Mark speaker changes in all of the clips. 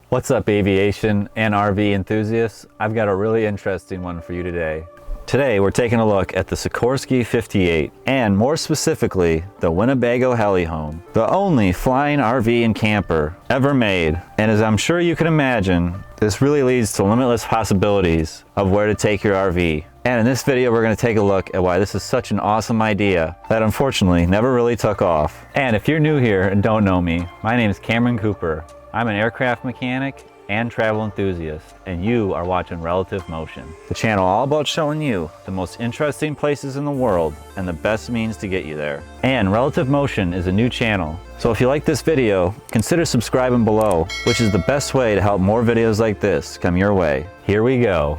Speaker 1: What's up, aviation and RV enthusiasts? I've got a really interesting one for you today. Today we're taking a look at the Sikorsky 58 and more specifically the Winnebago Heli-Home, the only flying RV and camper ever made. And as I'm sure you can imagine, this really leads to limitless possibilities of where to take your RV. And in this video we're going to take a look at why this is such an awesome idea that unfortunately never really took off. And if you're new here and don't know me, my name is Cameron Cooper. I'm an aircraft mechanic and travel enthusiast, and you are watching Relative Motion, the channel all about showing you the most interesting places in the world and the best means to get you there. And Relative Motion is a new channel, so if you like this video, consider subscribing below, which is the best way to help more videos like this come your way. Here we go.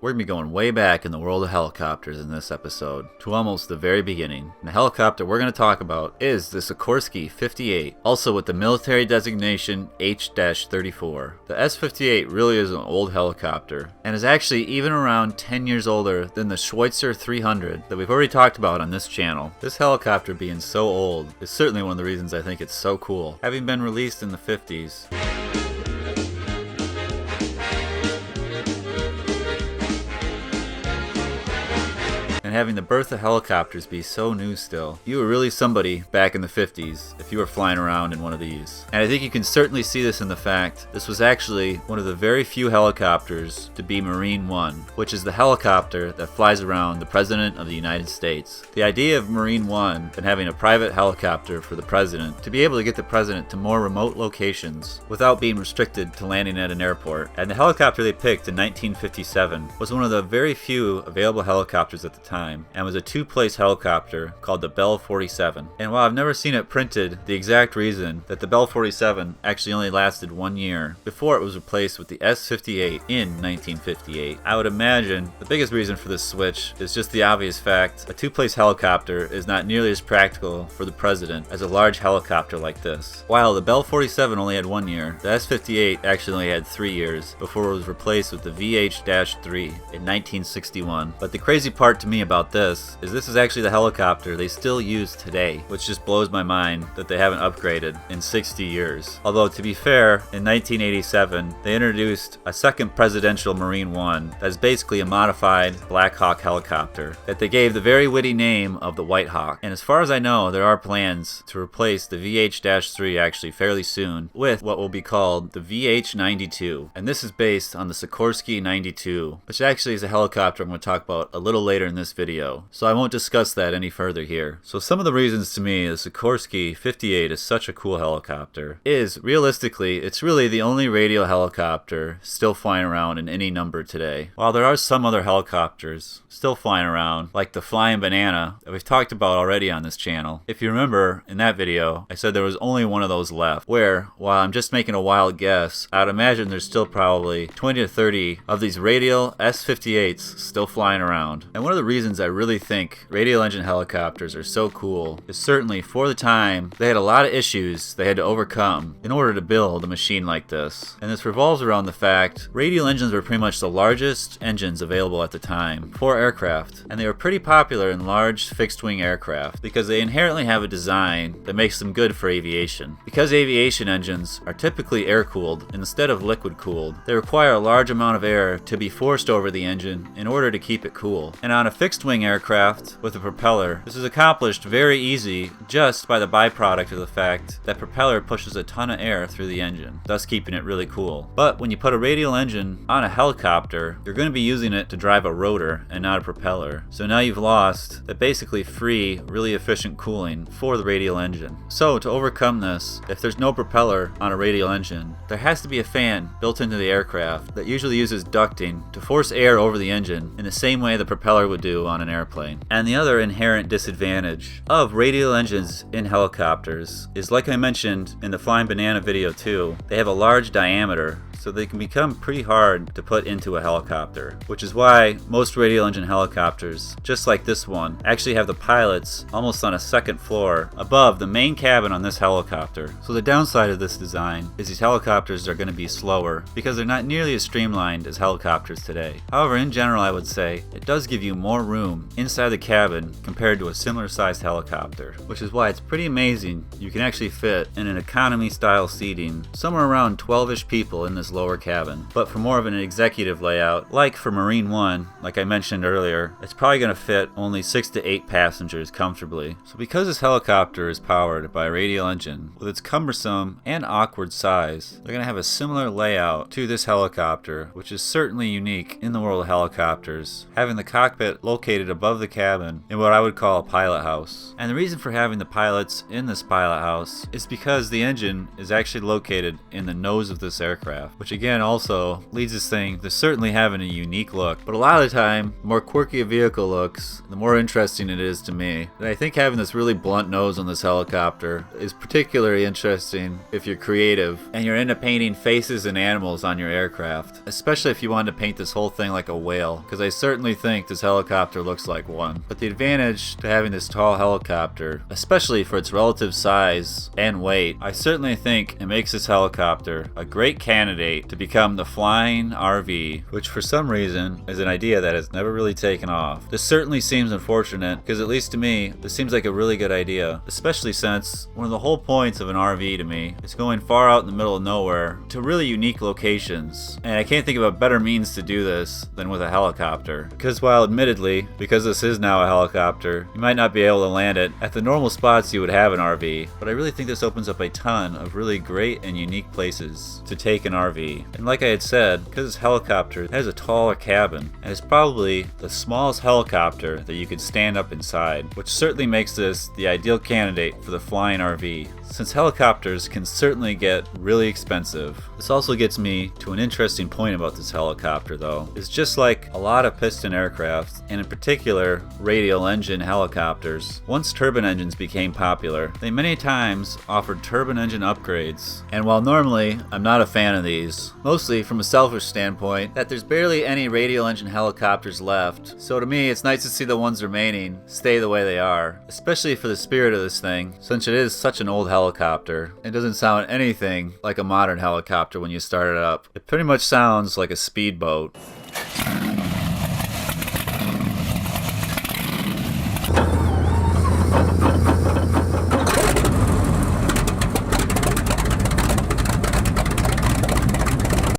Speaker 1: We're going to be going way back in the world of helicopters in this episode, to almost the very beginning. And the helicopter we're going to talk about is the Sikorsky 58, also with the military designation H-34. The S-58 really is an old helicopter, and is actually even around 10 years older than the Schweitzer 300 that we've already talked about on this channel. This helicopter being so old is certainly one of the reasons I think it's so cool, having been released in the 50s. And having the birth of helicopters be so new still. You were really somebody back in the 50s if you were flying around in one of these. And I think you can certainly see this in the fact this was actually one of the very few helicopters to be Marine One, which is the helicopter that flies around the President of the United States. The idea of Marine One and having a private helicopter for the President to be able to get the President to more remote locations without being restricted to landing at an airport. And the helicopter they picked in 1957 was one of the very few available helicopters at the time, and was a two-place helicopter called the Bell 47. And while I've never seen it printed, the exact reason that the Bell 47 actually only lasted 1 year before it was replaced with the S58 in 1958, I would imagine the biggest reason for this switch is just the obvious fact a two-place helicopter is not nearly as practical for the President as a large helicopter like this. While the Bell 47 only had 1 year, the S58 actually only had 3 years before it was replaced with the VH-3 in 1961. But the crazy part to me about this is actually the helicopter they still use today, which just blows my mind that they haven't upgraded in 60 years. Although to be fair, in 1987 they introduced a second presidential Marine One that's basically a modified Black Hawk helicopter that they gave the very witty name of the White Hawk. And as far as I know, there are plans to replace the VH-3 actually fairly soon with what will be called the VH-92, and this is based on the Sikorsky 92, which actually is a helicopter I'm going to talk about a little later in this video, so I won't discuss that any further here. So some of the reasons to me the Sikorsky 58 is such a cool helicopter is, realistically, it's really the only radial helicopter still flying around in any number today. While there are some other helicopters still flying around, like the Flying Banana that we've talked about already on this channel. If you remember, in that video, I said there was only one of those left, where, while I'm just making a wild guess, I'd imagine there's still probably 20 to 30 of these radial S58s still flying around. And one of the reasons I really think radial engine helicopters are so cool is certainly for the time they had a lot of issues they had to overcome in order to build a machine like this. And this revolves around the fact radial engines were pretty much the largest engines available at the time for aircraft, and they were pretty popular in large fixed-wing aircraft because they inherently have a design that makes them good for aviation. Because aviation engines are typically air-cooled instead of liquid-cooled, they require a large amount of air to be forced over the engine in order to keep it cool. And on a fixed-wing aircraft with a propeller, this is accomplished very easy just by the byproduct of the fact that propeller pushes a ton of air through the engine, thus keeping it really cool. But when you put a radial engine on a helicopter, you're going to be using it to drive a rotor and not a propeller. So now you've lost that basically free, really efficient cooling for the radial engine. So to overcome this, if there's no propeller on a radial engine, there has to be a fan built into the aircraft that usually uses ducting to force air over the engine in the same way the propeller would do on an airplane. And the other inherent disadvantage of radial engines in helicopters is, like I mentioned in the Flying Banana video too, they have a large diameter, so they can become pretty hard to put into a helicopter, which is why most radial engine helicopters, just like this one, actually have the pilots almost on a second floor above the main cabin on this helicopter. So the downside of this design is these helicopters are going to be slower because they're not nearly as streamlined as helicopters today. However, in general, I would say it does give you more room inside the cabin compared to a similar sized helicopter, which is why it's pretty amazing you can actually fit in an economy style seating somewhere around 12-ish people in this lower cabin. But for more of an executive layout, like for Marine One, like I mentioned earlier, it's probably going to fit only 6 to 8 passengers comfortably. So because this helicopter is powered by a radial engine, with its cumbersome and awkward size, they're going to have a similar layout to this helicopter, which is certainly unique in the world of helicopters, having the cockpit located above the cabin in what I would call a pilot house. And the reason for having the pilots in this pilot house is because the engine is actually located in the nose of this aircraft, which again also leads this thing to certainly having a unique look. But a lot of the time, the more quirky a vehicle looks, the more interesting it is to me. And I think having this really blunt nose on this helicopter is particularly interesting if you're creative and you're into painting faces and animals on your aircraft, especially if you wanted to paint this whole thing like a whale, because I certainly think this helicopter looks like one. But the advantage to having this tall helicopter, especially for its relative size and weight, I certainly think it makes this helicopter a great candidate to become the flying RV, which for some reason is an idea that has never really taken off. This certainly seems unfortunate because, at least to me, this seems like a really good idea, especially since one of the whole points of an RV to me is going far out in the middle of nowhere to really unique locations, and I can't think of a better means to do this than with a helicopter. Because while admittedly, because this is now a helicopter, you might not be able to land it at the normal spots you would have an RV, but I really think this opens up a ton of really great and unique places to take an RV. And like I had said, because this helicopter has a taller cabin, and it's probably the smallest helicopter that you could stand up inside, which certainly makes this the ideal candidate for the flying RV, since helicopters can certainly get really expensive. This also gets me to an interesting point about this helicopter though. It's just like a lot of piston aircraft, and in particular radial engine helicopters, once turbine engines became popular, they many times offered turbine engine upgrades. And while normally I'm not a fan of these, mostly from a selfish standpoint, that there's barely any radial engine helicopters left, so to me it's nice to see the ones remaining stay the way they are, especially for the spirit of this thing, since it is such an old helicopter. It doesn't sound anything like a modern helicopter when you start it up. It pretty much sounds like a speedboat.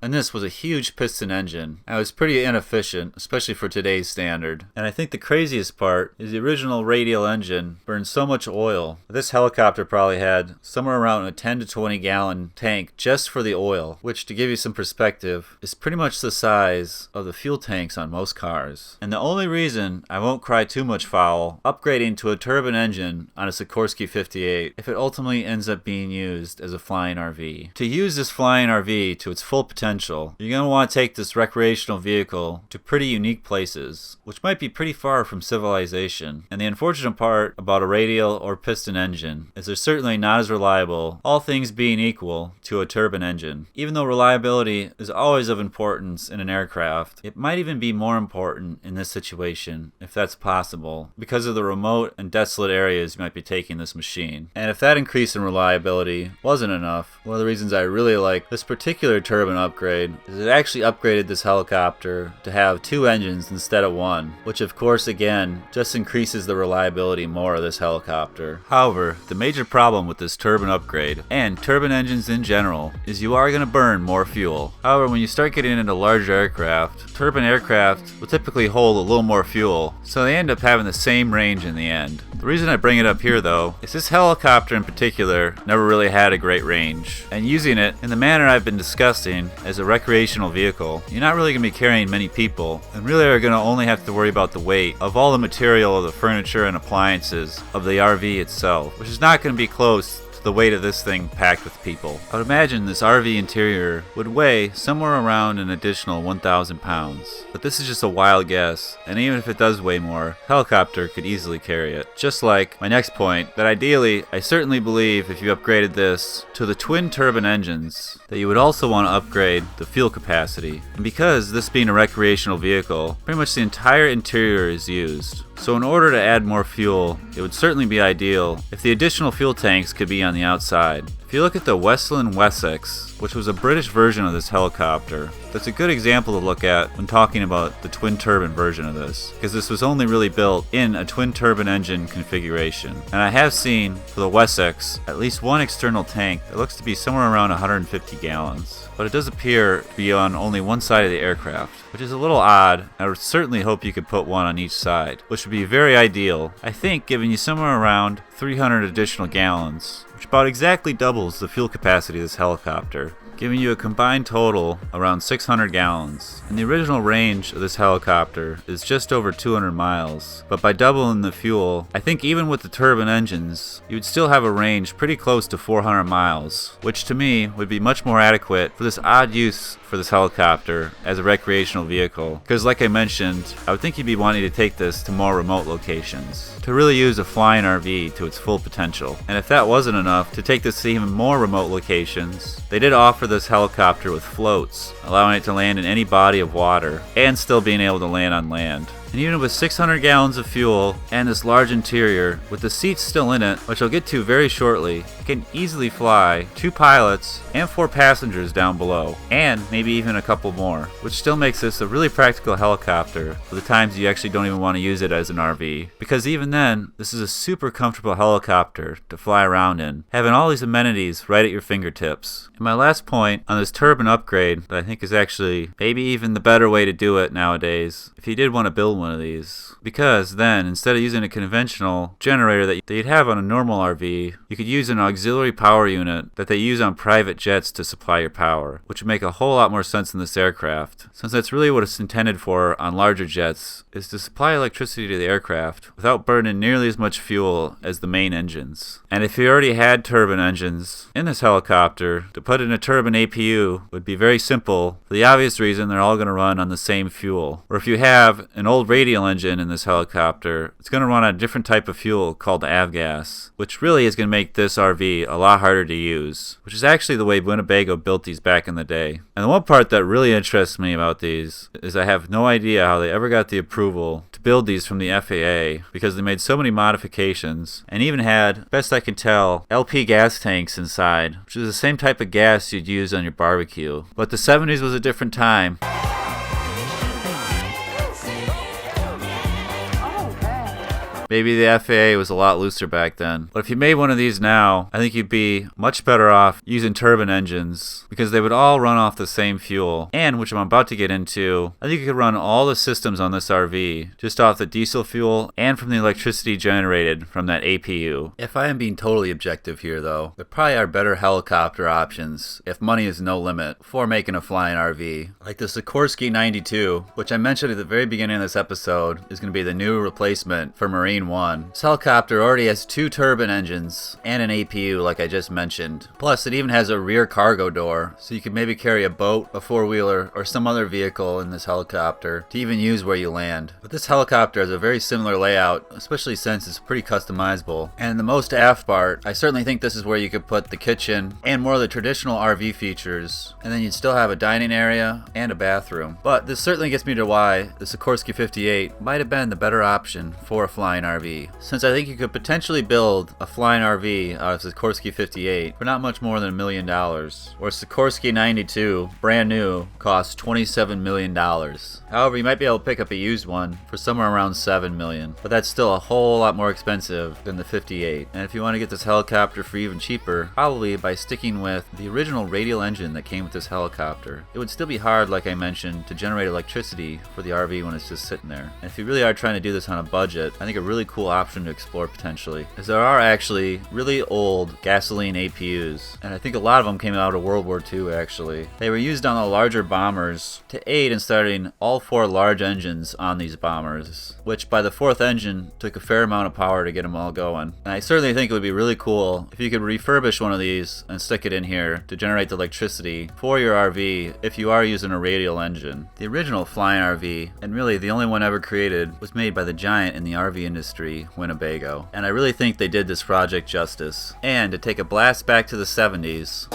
Speaker 1: And this was a huge piston engine. It was pretty inefficient, especially for today's standard. And I think the craziest part is the original radial engine burned so much oil. This helicopter probably had somewhere around a 10 to 20 gallon tank just for the oil, which, to give you some perspective, is pretty much the size of the fuel tanks on most cars. And the only reason I won't cry too much foul upgrading to a turbine engine on a Sikorsky 58 if it ultimately ends up being used as a flying RV. To use this flying RV to its full potential, you're going to want to take this recreational vehicle to pretty unique places, which might be pretty far from civilization. And the unfortunate part about a radial or piston engine is they're certainly not as reliable, all things being equal, to a turbine engine. Even though reliability is always of importance in an aircraft, it might even be more important in this situation, if that's possible, because of the remote and desolate areas you might be taking this machine. And if that increase in reliability wasn't enough, one of the reasons I really like this particular turbine upgrade is it actually upgraded this helicopter to have 2 engines instead of 1, which of course again just increases the reliability more of this helicopter. However, the major problem with this turbine upgrade, and turbine engines in general, is you are going to burn more fuel. However, when you start getting into larger aircraft, turbine aircraft will typically hold a little more fuel, so they end up having the same range in the end. The reason I bring it up here though is this helicopter in particular never really had a great range, and using it in the manner I've been discussing as a recreational vehicle, you're not really going to be carrying many people, and really are going to only have to worry about the weight of all the material of the furniture and appliances of the RV itself, which is not going to be close to the weight of this thing packed with people. I would imagine this RV interior would weigh somewhere around an additional 1,000 pounds. But this is just a wild guess, and even if it does weigh more, a helicopter could easily carry it. Just like my next point, that ideally, I certainly believe if you upgraded this to the twin turbine engines, that you would also want to upgrade the fuel capacity. And because this being a recreational vehicle, pretty much the entire interior is used. So in order to add more fuel, it would certainly be ideal if the additional fuel tanks could be on the outside. If you look at the Westland Wessex, which was a British version of this helicopter, that's a good example to look at when talking about the twin turbine version of this, because this was only really built in a twin turbine engine configuration. And I have seen, for the Wessex, at least one external tank that looks to be somewhere around 150 gallons. But it does appear to be on only one side of the aircraft, which is a little odd. I would certainly hope you could put one on each side, which would be very ideal. I think giving you somewhere around 300 additional gallons, which about exactly doubles the fuel capacity of this helicopter, giving you a combined total around 600 gallons. And the original range of this helicopter is just over 200 miles, but by doubling the fuel, I think even with the turbine engines, you would still have a range pretty close to 400 miles, which to me would be much more adequate for this odd use for this helicopter as a recreational vehicle. Because like I mentioned, I would think you'd be wanting to take this to more remote locations, to really use a flying RV to its full potential. And if that wasn't enough, to take this to even more remote locations, they did offer this helicopter with floats, allowing it to land in any body of water and still being able to land on land. And even with 600 gallons of fuel and this large interior, with the seats still in it, which I'll get to very shortly, it can easily fly 2 pilots and 4 passengers down below, and maybe even a couple more, which still makes this a really practical helicopter for the times you actually don't even want to use it as an RV. Because even then, this is a super comfortable helicopter to fly around in, having all these amenities right at your fingertips. And my last point on this turbine upgrade that I think is actually maybe even the better way to do it nowadays, if you did want to build one of these, because then instead of using a conventional generator that you'd have on a normal RV, you could use an auxiliary power unit that they use on private jets to supply your power, which would make a whole lot more sense in this aircraft, since that's really what it's intended for on larger jets, is to supply electricity to the aircraft without burning nearly as much fuel as the main engines. And if you already had turbine engines in this helicopter, to put in a turbine APU would be very simple, for the obvious reason they're all going to run on the same fuel. Or if you have an old Radial engine in this helicopter, it's going to run on a different type of fuel called avgas, which really is going to make this RV a lot harder to use, which is actually the way Winnebago built these back in the day. And the one part that really interests me about these is I have no idea how they ever got the approval to build these from the FAA, because they made so many modifications and even had, best I can tell, LP gas tanks inside, which is the same type of gas you'd use on your barbecue. But the 70s was a different time. Maybe the FAA was a lot looser back then. But if you made one of these now, I think you'd be much better off using turbine engines, because they would all run off the same fuel. And, which I'm about to get into, I think you could run all the systems on this RV just off the diesel fuel and from the electricity generated from that APU. If I am being totally objective here though, there probably are better helicopter options if money is no limit for making a flying RV. Like the Sikorsky 92, which I mentioned at the very beginning of this episode, is going to be the new replacement for Marine One. This helicopter already has 2 turbine engines and an APU like I just mentioned. Plus it even has a rear cargo door, so you could maybe carry a boat, a 4-wheeler, or some other vehicle in this helicopter to even use where you land. But this helicopter has a very similar layout, especially since it's pretty customizable. And the most aft part, I certainly think this is where you could put the kitchen and more of the traditional RV features, and then you'd still have a dining area and a bathroom. But this certainly gets me to why the Sikorsky 58 might have been the better option for a flying RV, since I think you could potentially build a flying RV out of Sikorsky 58 for not much more than $1 million, or Sikorsky 92, brand new, costs $27 million. However, you might be able to pick up a used one for somewhere around $7 million, but that's still a whole lot more expensive than the 58. And if you want to get this helicopter for even cheaper, probably by sticking with the original Radial engine that came with this helicopter. It would still be hard, like I mentioned, to generate electricity for the RV when it's just sitting there. And if you really are trying to do this on a budget, I think a really cool option to explore potentially, as there are actually really old gasoline APUs, and I think a lot of them came out of World War II actually. They were used on the larger bombers to aid in starting all 4 large engines on these bombers, which by the 4th engine took a fair amount of power to get them all going. And I certainly think it would be really cool if you could refurbish one of these and stick it in here to generate the electricity for your RV if you are using a radial engine. The original flying RV, and really the only one ever created, was made by the giant in the RV industry, Winnebago. And I really think they did this project justice. And to take a blast back to the 70s,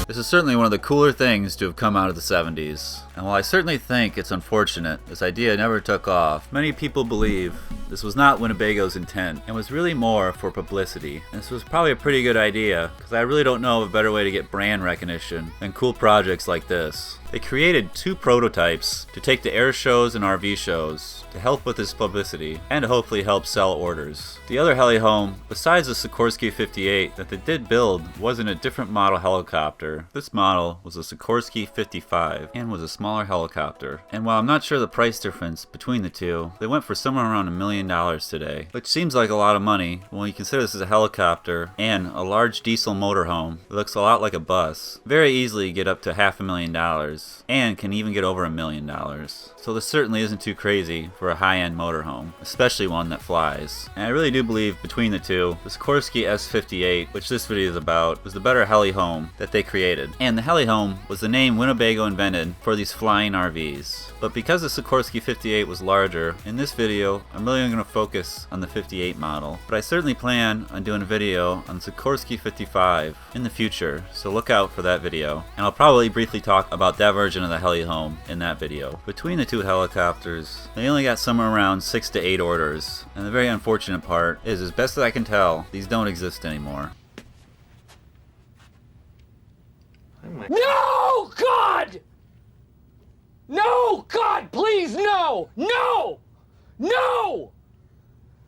Speaker 1: this is certainly one of the cooler things to have come out of the 70s. And while I certainly think it's unfortunate this idea never took off, many people believe this was not Winnebago's intent and was really more for publicity. And this was probably a pretty good idea, because I really don't know of a better way to get brand recognition than cool projects like this. They created 2 prototypes to take to air shows and RV shows to help with this publicity and to hopefully help sell orders. The other Heli-Home, besides the Sikorsky 58 that they did build, was in a different model helicopter. This model was a Sikorsky 55 and was a smaller helicopter. And while I'm not sure the price difference between the two, they went for somewhere around $1 million today, which seems like a lot of money when you consider this is a helicopter and a large diesel motorhome. It looks a lot like a bus. Very easily get up to $500,000. And can even get over $1 million. So this certainly isn't too crazy for a high-end motorhome, especially one that flies. And I really do believe between the two, the Sikorsky S58, which this video is about, was the better Heli-Home that they created. And the Heli-Home was the name Winnebago invented for these flying RVs. But because the Sikorsky 58 was larger, in this video I'm really going to focus on the 58 model. But I certainly plan on doing a video on the Sikorsky 55 in the future, so look out for that video. And I'll probably briefly talk about that version of the Heli-Home in that video. Between the two helicopters, they only got somewhere around 6 to 8 orders, and the very unfortunate part is, as best as I can tell, these don't exist anymore.
Speaker 2: No, God! No, God, please, no! No! No!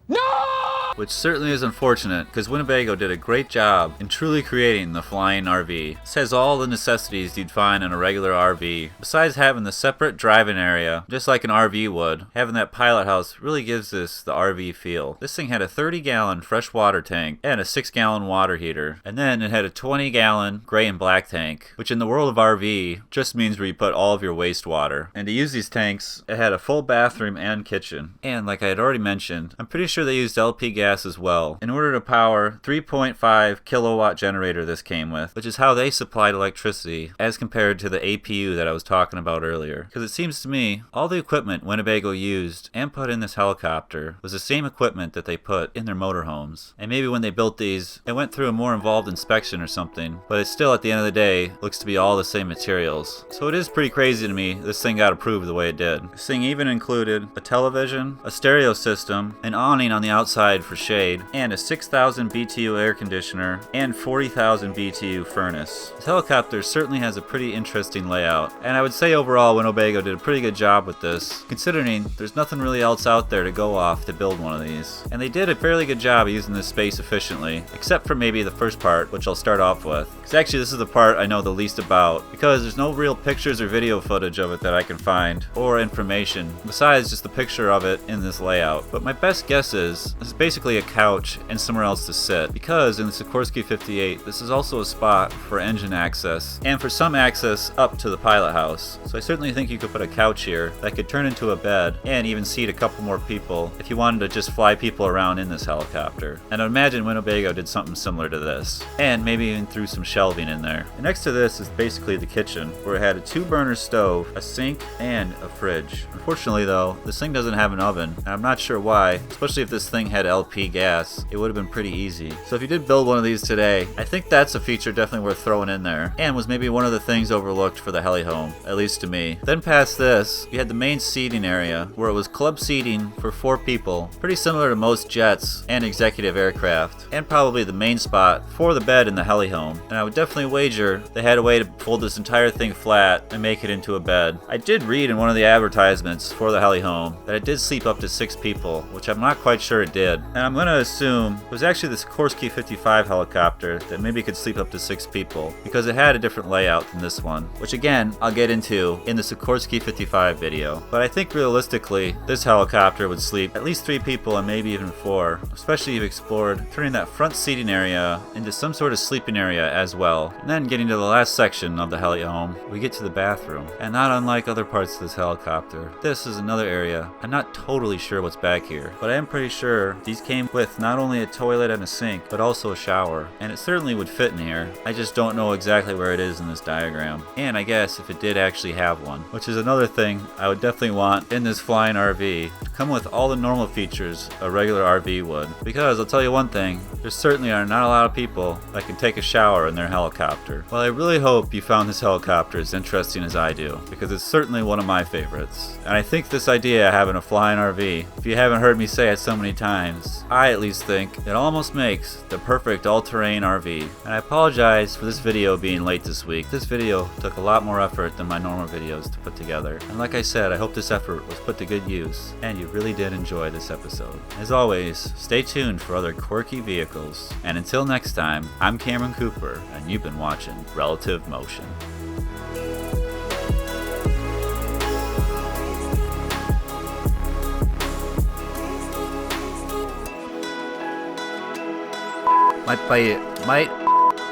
Speaker 2: No!
Speaker 1: Which certainly is unfortunate, because Winnebago did a great job in truly creating the flying RV. This has all the necessities you'd find in a regular RV. Besides having the separate driving area, just like an RV would, having that pilot house really gives this the RV feel. This thing had a 30-gallon fresh water tank and a 6-gallon water heater. And then it had a 20-gallon gray and black tank, which in the world of RV just means where you put all of your wastewater. And to use these tanks, it had a full bathroom and kitchen. And like I had already mentioned, I'm pretty sure they used LP gas as well in order to power 3.5 kilowatt generator this came with, which is how they supplied electricity as compared to the APU that I was talking about earlier. Because it seems to me all the equipment Winnebago used and put in this helicopter was the same equipment that they put in their motorhomes. And maybe when they built these, it went through a more involved inspection or something, but it still at the end of the day looks to be all the same materials. So it is pretty crazy to me this thing got approved the way it did. This thing even included a television, a stereo system, an awning on the outside for shade, and a 6,000 BTU air conditioner and 40,000 BTU furnace. This helicopter certainly has a pretty interesting layout, and I would say overall Winnebago did a pretty good job with this, considering there's nothing really else out there to go off to build one of these. And they did a fairly good job using this space efficiently, except for maybe the first part, which I'll start off with. Because actually this is the part I know the least about, because there's no real pictures or video footage of it that I can find, or information, besides just the picture of it in this layout. But my best guess is this is basically a couch and somewhere else to sit, because in the Sikorsky 58 this is also a spot for engine access and for some access up to the pilot house. So I certainly think you could put a couch here that could turn into a bed and even seat a couple more people if you wanted to just fly people around in this helicopter. And I imagine Winnebago did something similar to this, and maybe even threw some shelving in there. And next to this is basically the kitchen, where it had a 2-burner stove, a sink, and a fridge. Unfortunately though, this thing doesn't have an oven, and I'm not sure why, especially if this thing had LP gas. It would have been pretty easy. So if you did build one of these today, I think that's a feature definitely worth throwing in there, and was maybe one of the things overlooked for the Heli-Home, at least to me. Then past this, you had the main seating area, where it was club seating for 4 people, pretty similar to most jets and executive aircraft, and probably the main spot for the bed in the Heli-Home. And I would definitely wager they had a way to fold this entire thing flat and make it into a bed. I did read in one of the advertisements for the Heli-Home that it did sleep up to 6 people, which I'm not quite sure it did. And And I'm gonna assume it was actually the Sikorsky 55 helicopter that maybe could sleep up to 6 people, because it had a different layout than this one, which again, I'll get into in the Sikorsky 55 video. But I think realistically, this helicopter would sleep at least 3 people and maybe even 4, especially if you explored turning that front seating area into some sort of sleeping area as well. And then getting to the last section of the Heli-Home, we get to the bathroom. And not unlike other parts of this helicopter, this is another area. I'm not totally sure what's back here, but I am pretty sure these came with not only a toilet and a sink, but also a shower. And it certainly would fit in here. I just don't know exactly where it is in this diagram. And I guess if it did actually have one, which is another thing I would definitely want in this flying RV, to come with all the normal features a regular RV would. Because I'll tell you one thing, there certainly are not a lot of people that can take a shower in their helicopter. Well, I really hope you found this helicopter as interesting as I do, because it's certainly one of my favorites. And I think this idea of having a flying RV, if you haven't heard me say it so many times, I at least think it almost makes the perfect all-terrain RV. And I apologize for this video being late this week. This video took a lot more effort than my normal videos to put together. And like I said, I hope this effort was put to good use, and you really did enjoy this episode. As always, stay tuned for other quirky vehicles. And until next time, I'm Cameron Cooper, and you've been watching Relative Motion.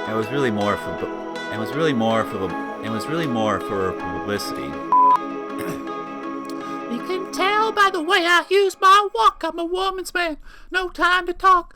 Speaker 1: It was really more for publicity.
Speaker 3: You can tell by the way I use my walk, I'm a woman's man. No time to talk.